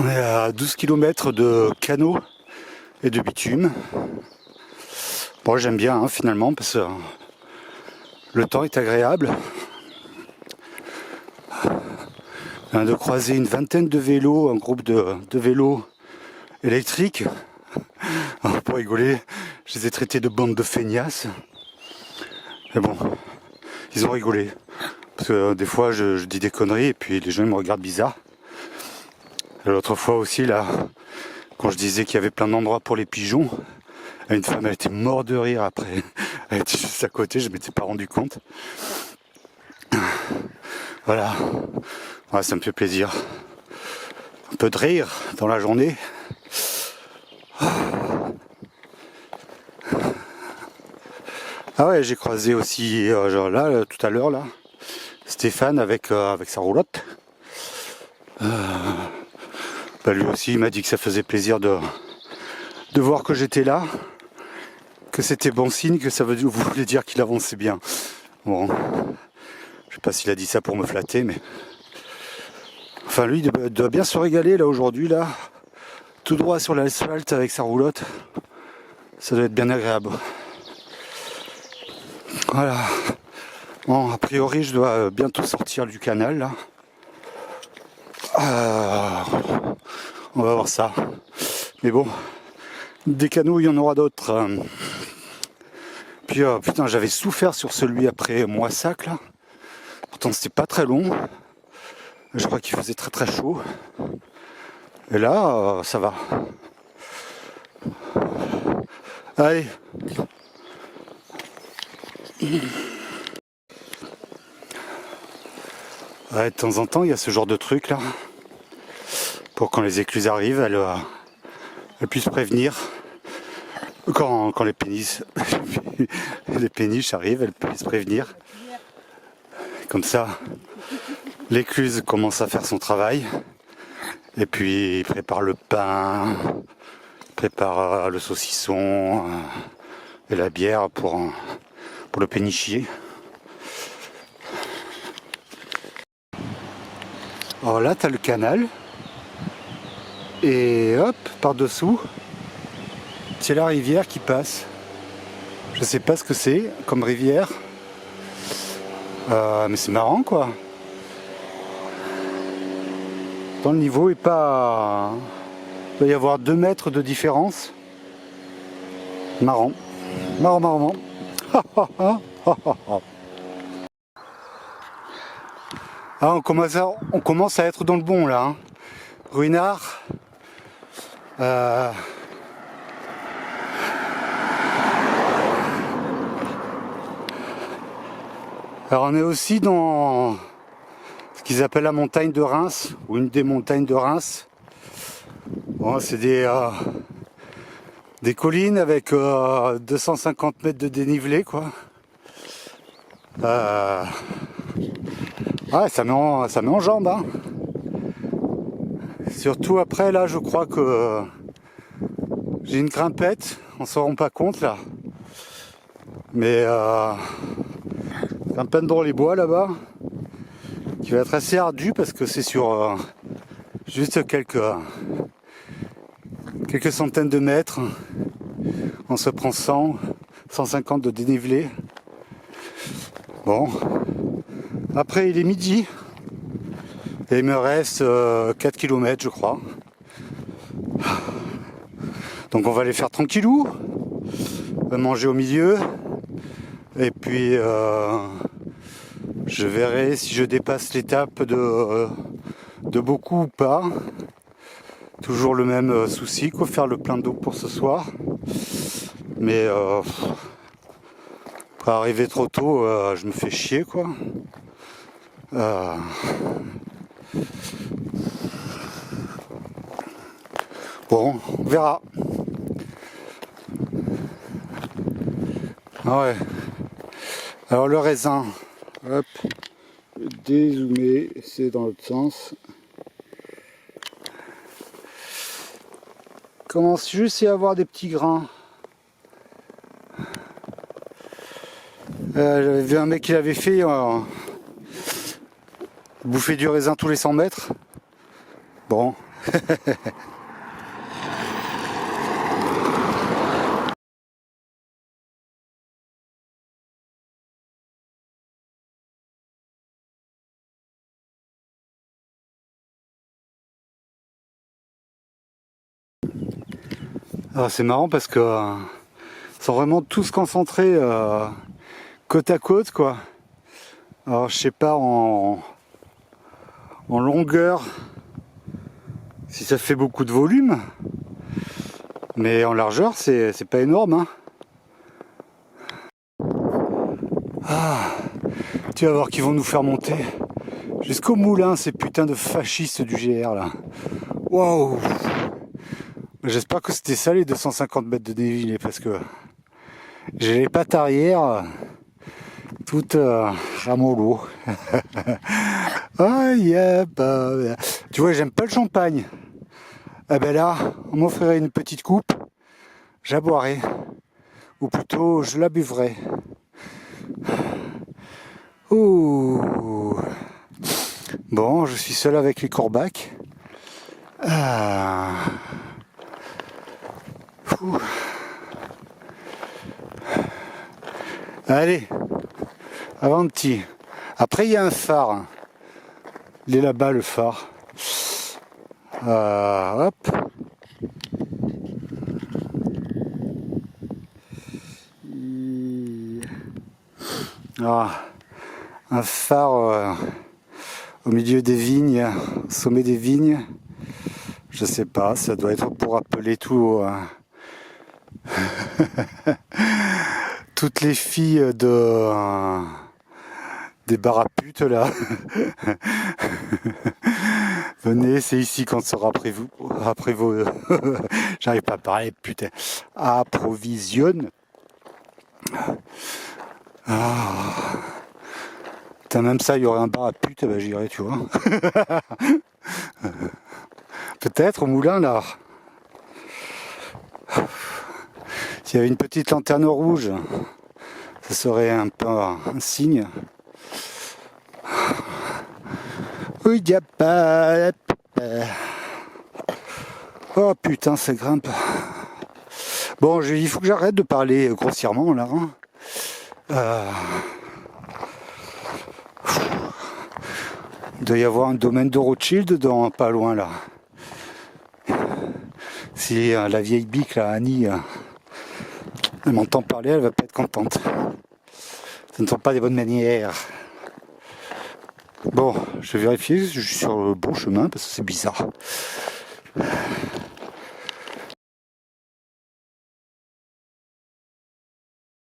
On est à 12 km de canaux et de bitume. Bon, j'aime bien hein, finalement parce que le temps est agréable. On vient de croiser une vingtaine de vélos, un groupe de vélos électriques. Alors, pour rigoler, je les ai traités de bande de feignasses. Mais bon, ils ont rigolé. Parce que des fois je dis des conneries et puis les gens ils me regardent bizarre. L'autre fois aussi là, quand je disais qu'il y avait plein d'endroits pour les pigeons, une femme elle était morte de rire après. Elle était juste à côté, je ne m'étais pas rendu compte. Voilà. Ouais, ça me fait plaisir. Un peu de rire dans la journée. Ah ouais, j'ai croisé aussi genre là, tout à l'heure là, Stéphane avec sa roulotte. Bah lui aussi il m'a dit que ça faisait plaisir de voir que j'étais là, que c'était bon signe, que ça voulait dire qu'il avançait bien. Bon, je sais pas s'il a dit ça pour me flatter, mais enfin lui il doit bien se régaler là aujourd'hui là, tout droit sur l'asphalte avec sa roulotte. Ça doit être bien agréable. Voilà. Bon, a priori je dois bientôt sortir du canal là. On va voir ça. Mais bon, des canaux il y en aura d'autres. Puis putain j'avais souffert sur celui après Moissac là. Pourtant c'était pas très long. Je crois qu'il faisait très très chaud. Et là ça va. Allez. Ouais, de temps en temps il y a ce genre de truc là. Pour quand les écluses arrivent, elles puissent prévenir. Quand les péniches arrivent, elles puissent prévenir. Comme ça, l'écluse commence à faire son travail. Et puis, il prépare le pain, prépare le saucisson et la bière pour le pénichier. Alors là, tu as le canal. Et hop, par-dessous, c'est la rivière qui passe. Je sais pas ce que c'est comme rivière. Mais c'est marrant quoi. Dans le niveau est pas... Il doit y avoir 2 mètres de différence. Marrant. Marrant. Ah, on commence à être dans le bon là. Hein. Ruinard. Alors on est aussi dans ce qu'ils appellent la montagne de Reims, ou une des montagnes de Reims. Bon, c'est des collines avec 250 mètres de dénivelé quoi. Ouais, ça met en jambes. Hein. Surtout après là je crois que j'ai une grimpette, on s'en rend pas compte là. Mais un pan dans les bois là-bas qui va être assez ardu parce que c'est sur juste quelques centaines de mètres. On se prend 150 de dénivelé. Bon, après il est midi et il me reste 4 km je crois. Donc on va les faire tranquillou, on va manger au milieu et puis je verrai si je dépasse l'étape de beaucoup ou pas. Toujours le même souci, quoi, faire le plein d'eau pour ce soir. Mais pour arriver trop tôt, je me fais chier, quoi. Bon, on verra. Ah ouais. Alors le raisin, hop, dézoomer, c'est dans l'autre sens. Commence juste à y avoir des petits grains. J'avais vu un mec qui l'avait fait bouffer du raisin tous les 100 mètres. Bon, Alors c'est marrant parce que ils sont vraiment tous concentrés côte à côte quoi. Alors je sais pas en longueur si ça fait beaucoup de volume, mais en largeur c'est pas énorme hein. Ah, tu vas voir qu'ils vont nous faire monter jusqu'au moulin ces putains de fascistes du GR là. Waouh. J'espère que c'était ça les 250 mètres de dénivelé parce que j'ai les pattes arrière toutes ramollo. Oh yeah, bah, tu vois, j'aime pas le champagne. Ah ben là, on m'offrirait une petite coupe, j'aboirais. Ou plutôt, je la buvrais. Ouh. Bon, je suis seul avec les corbacs. Ah. Ouh. Allez, avanti. Après, il y a un phare. Il est là-bas, le phare. Hop. Ah, un phare au milieu des vignes, au sommet des vignes. Je sais pas, ça doit être pour appeler tout. Toutes les filles des bars à putes là. Venez, c'est ici qu'on sera après vos. J'arrive pas à parler, putain. Approvisionne. Ah. Putain, même ça, il y aurait un bar à putes, bah j'irai, tu vois. Peut-être au moulin là. S'il y avait une petite lanterne rouge, ça serait un peu un signe. Oui, y a pas. Oh putain, ça grimpe. Bon, il faut que j'arrête de parler grossièrement là. Hein. Il doit y avoir un domaine de Rothschild dedans, pas loin là. Si la vieille bique là, Annie, elle m'entend parler, elle va pas être contente. Ce ne sont pas des bonnes manières. Bon, je vais vérifier si je suis sur le bon chemin parce que c'est bizarre.